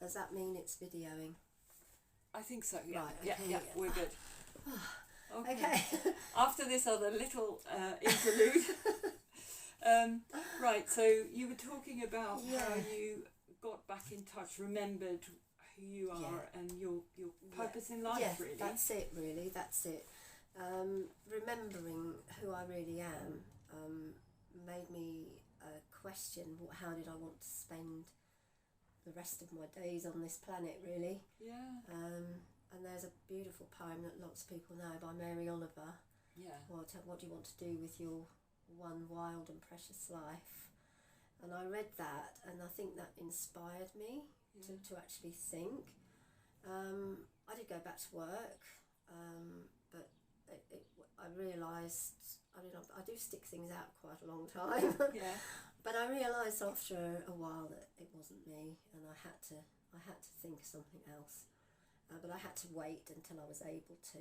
Does that mean it's videoing? I think so, yeah. Right, okay. Yeah, we're good. Okay. After this other little interlude. Right, so you were talking about how you got back in touch, remembered who you are and your purpose in life, really. That's it, really, that's it. Remembering who I really am made me question how did I want to spend the rest of my days on this planet, really. Yeah. And there's a beautiful poem that lots of people know by Mary Oliver. Yeah. What do you want to do with your one wild and precious life? And I read that, and I think that inspired me to actually think. I did go back to work, but I realised I do stick things out quite a long time. Yeah. But I realised after a while that it wasn't me, and I had to think of something else. But I had to wait until I was able to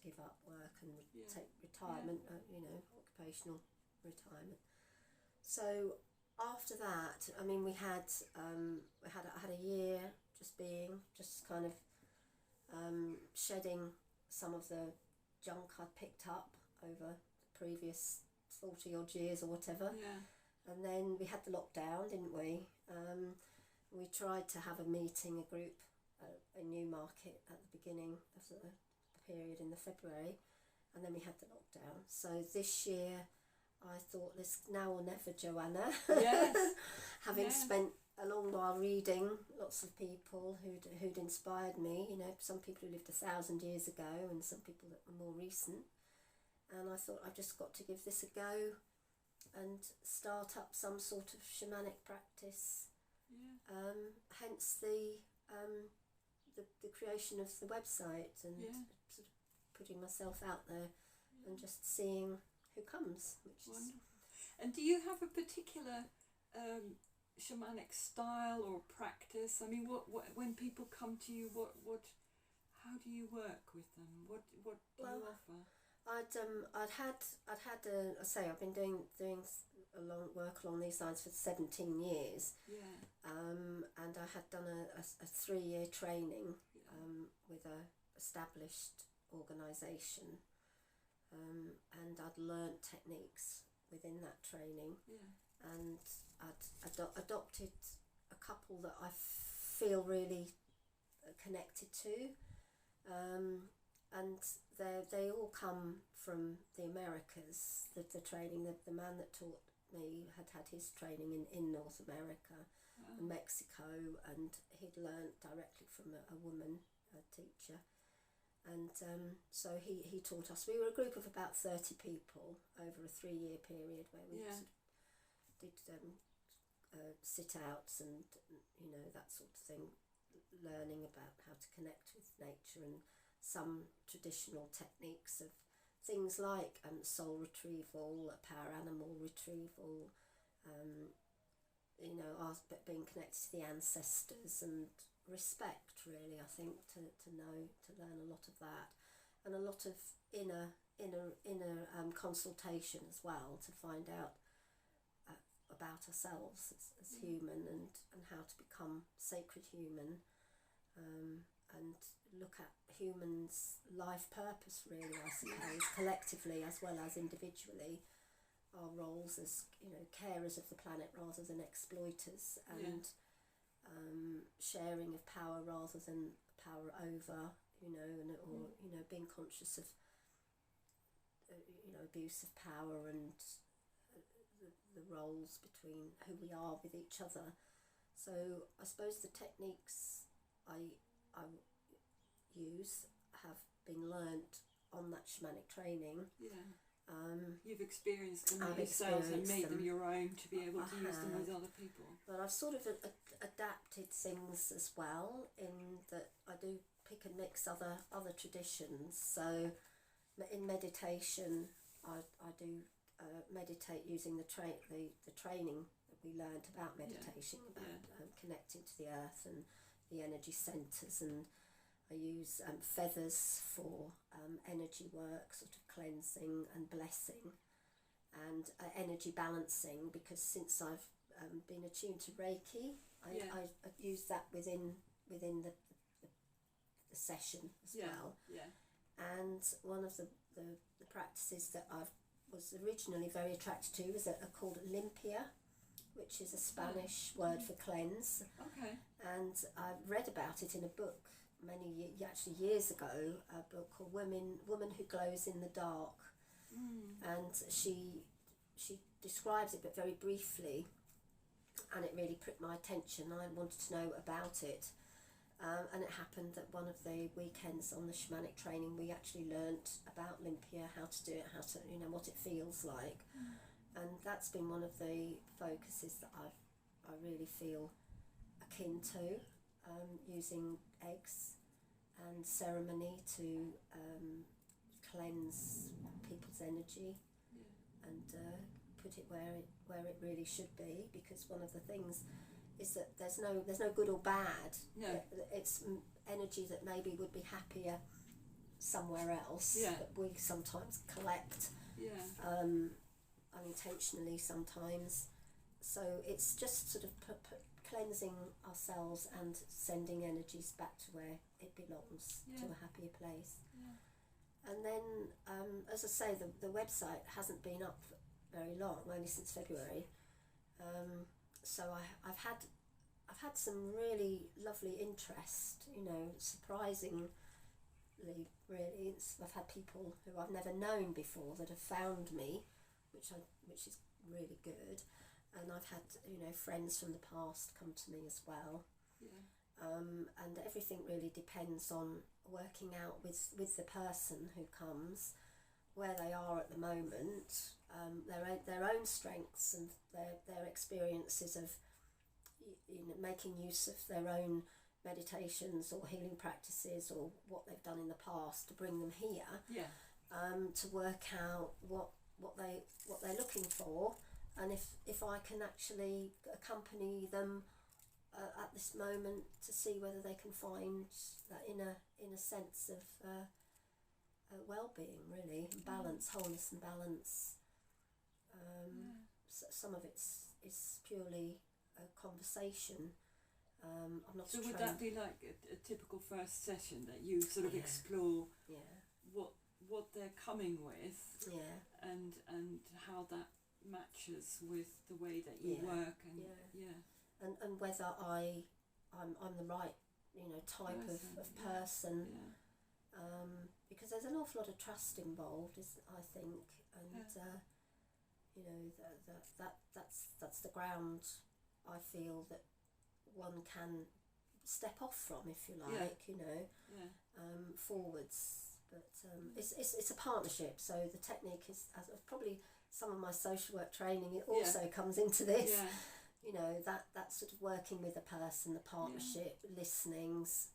give up work and take retirement, occupational retirement. So after that, I mean, I had a year just kind of shedding some of the junk I'd picked up over the previous 40 odd years or whatever. Yeah. And then we had the lockdown, didn't we? We tried to have a meeting, a group in Newmarket at the beginning of the period in the February, and then we had the lockdown. So this year I thought, this now or never, Joanna. Yes. Having spent a long while reading lots of people who'd inspired me, some people who lived 1,000 years ago and some people that were more recent, and I thought, I've just got to give this a go and start up some sort of shamanic practice. Yeah. Hence the creation of the website and sort of putting myself out there and just seeing who comes. Wonderful. And do you have a particular shamanic style or practice? I mean, what when people come to you, how do you work with them? What do you offer? I've been doing work along these lines for 17 years. Yeah. And I had done a 3-year training with a established organisation, and I'd learnt techniques within that training. Yeah. And I'd adopted a couple that I feel really connected to. And they all come from the Americas. The training, the man that taught me had his training in North America and Mexico, and he'd learnt directly from a woman, a teacher. And so he taught us. We were a group of about 30 people over a 3-year period where we sort of did sit-outs and that sort of thing, learning about how to connect with nature and some traditional techniques of things like soul retrieval, power animal retrieval, being connected to the ancestors, and respect, really, I think, to learn a lot of that, and a lot of inner consultation as well, to find out about ourselves as human, and how to become sacred human, and look at humans' life purpose, really, I suppose, collectively as well as individually, our roles as carers of the planet rather than exploiters, and sharing of power rather than power over, or being conscious of abuse of power, and the roles between who we are with each other. So I suppose the techniques I use have been learnt on that shamanic training. Yeah. You've experienced them yourself and made them your own to be able to use them with other people. But I've sort of adapted things as well, in that I do pick and mix other traditions. So in meditation, I do meditate using the training that we learnt about meditation, about connecting to the earth and the energy centres, and I use feathers for energy work, sort of cleansing and blessing, and energy balancing, because since I've been attuned to Reiki, I use that within the session as well. And one of the practices that I was originally very attracted to was are called limpia, which is a Spanish word for cleanse. And I read about it in a book actually years ago, a book called Woman Who Glows in the Dark. And she describes it, but very briefly, and it really pricked my attention. I wanted to know about it. And it happened that one of the weekends on the shamanic training, we actually learnt about limpia, how to do it, how to, what it feels like. And that's been one of the focuses that I really feel akin to, using eggs and ceremony to cleanse people's energy and put it where it really should be, because one of the things is that there's no good or bad. It's energy that maybe would be happier somewhere else, that we sometimes collect unintentionally sometimes. So it's just sort of cleansing ourselves and sending energies back to where it belongs, to a happier place. And then, as I say, the website hasn't been up very long, only since February. So I've had some really lovely interest, surprisingly, really. I've had people who I've never known before that have found me, which is really good. And I've had, friends from the past come to me as well. And everything really depends on working out with the person who comes where they are at the moment, their own strengths and their experiences of making use of their own meditations or healing practices or what they've done in the past to bring them here, to work out what they're looking for, and if I can actually accompany them at this moment to see whether they can find that inner sense of well-being, really, and balance, wholeness and balance. So some of it is purely a conversation. I'm not so would that be like a typical first session, that you sort of explore what they're coming with, and how that matches with the way that you work, and whether I'm the right type of person, because there's an awful lot of trust involved, I think, and that's the ground I feel that one can step off from, if you like, forwards. But it's a partnership, so the technique is, as probably some of my social work training, it also comes into this. That sort of working with a person, the partnership, listenings,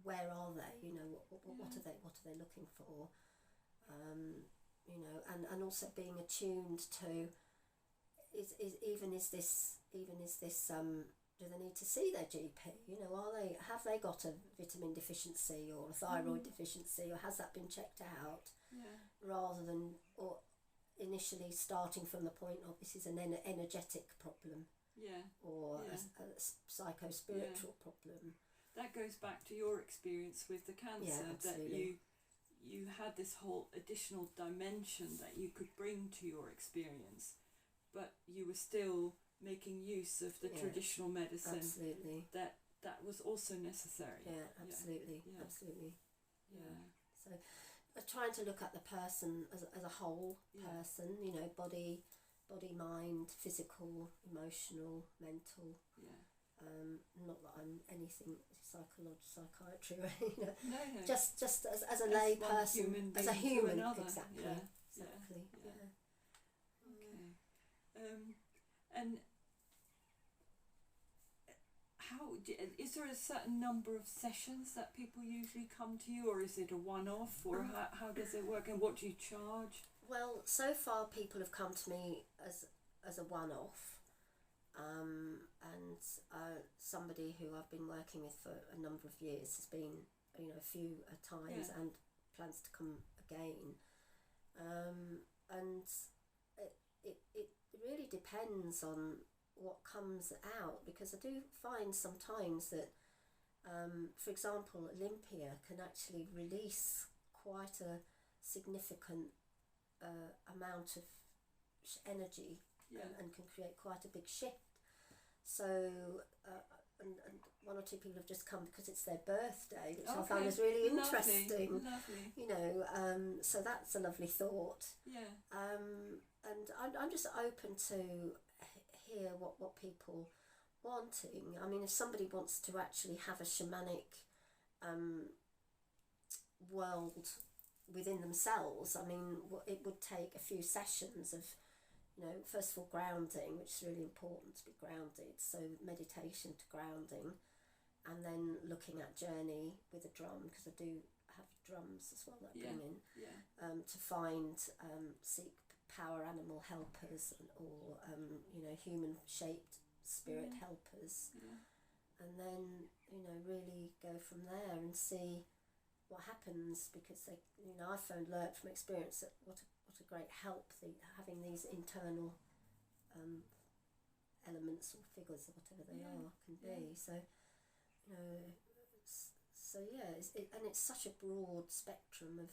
where are they, what are they looking for, and also being attuned to, is this do they need to see their GP? Have they got a vitamin deficiency or a thyroid deficiency, or has that been checked out? Rather than initially starting from the point of this is an energetic problem, or a psycho-spiritual problem. That goes back to your experience with the cancer, that you had this whole additional dimension that you could bring to your experience, but you were still making use of the traditional medicine. Absolutely. That was also necessary. Absolutely. So trying to look at the person as a whole person, body, mind, physical, emotional, mental. Not that I'm anything psychiatry or No. just as a lay person, as a human, exactly. Okay. And is there a certain number of sessions that people usually come to you, or is it a one-off, or how does it work, and what do you charge? Well, so far people have come to me as a one-off, and somebody who I've been working with for a number of years has been a few times and plans to come again, and it really depends on what comes out, because I do find sometimes that, for example, Olympia can actually release quite a significant amount of energy, and can create quite a big shift. So, and one or two people have just come because it's their birthday, which I found was really interesting. Lovely. You know, so that's a lovely thought. Yeah. And I'm just open to hear what people wanting. I mean, if somebody wants to actually have a shamanic world within themselves, I mean, it would take a few sessions of, you know, first of all grounding, which is really important to be grounded, so meditation to grounding, and then looking at journey with a drum, because I do have drums as well that I bring in, to find, seek power animal helpers, or you know, human shaped spirit helpers, and then, you know, really go from there and see what happens, because they, you know, I found, learnt from experience that what a great help having these internal elements or figures or whatever they are can be. So, you know, so yeah, and it's such a broad spectrum of